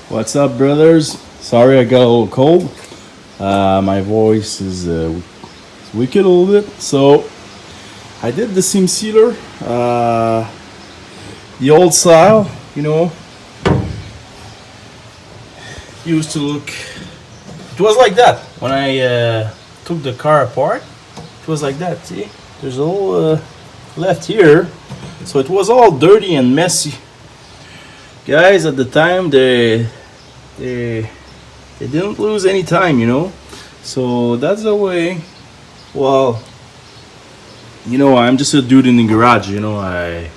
What's up, brothers? Sorry I got a little cold. My voice is wicked a little bit. So I did the seam sealer, the old style. Used to look. It was like that when I took the car apart. It was like that. See, there's a little left here, so it was all dirty and messy. Guys, at the time they didn't lose any time. So that's the way. Well, I'm just a dude in the garage. I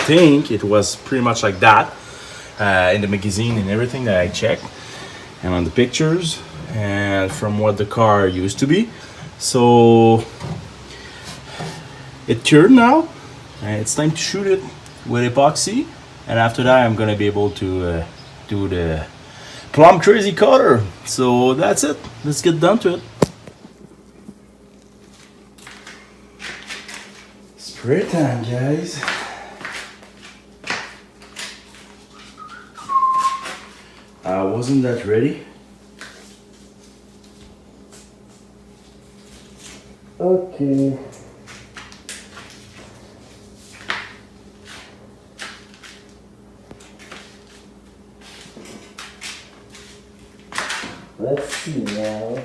think it was pretty much like that in the magazine and everything that I checked, and on the pictures, and from what the car used to be. So it cured now, and it's time to shoot it with epoxy. And after that, I'm gonna be able to do the plum crazy cutter. So that's it. Let's get down to it. Spray time, guys. I wasn't that ready. Okay. Let's see now.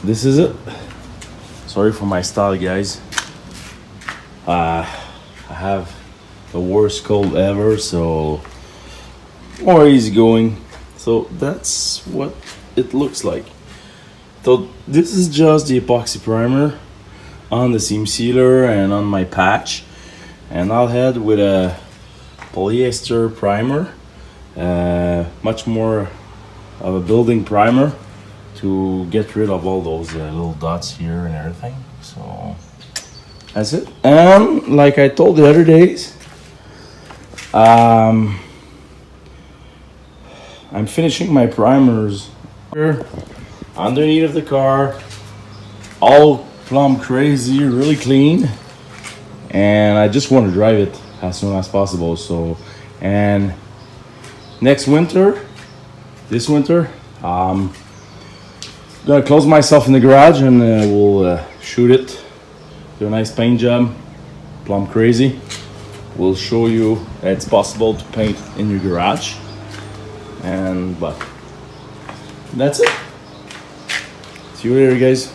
this is it. Sorry for my style, guys. I have the worst cold ever, so more easy going. So that's what it looks like. So this is just the epoxy primer on the seam sealer and on my patch, and I'll head with a polyester primer, much more of a building primer to get rid of all those little dots here and everything. So that's it. And like I told the other days, I'm finishing my primers here underneath of the car, all plumb crazy, really clean, and I just want to drive it as soon as possible. So, and next winter, this winter, I'm gonna close myself in the garage and we'll shoot it, do a nice paint job, plumb crazy. We'll show you that it's possible to paint in your garage, but that's it. See you later, guys.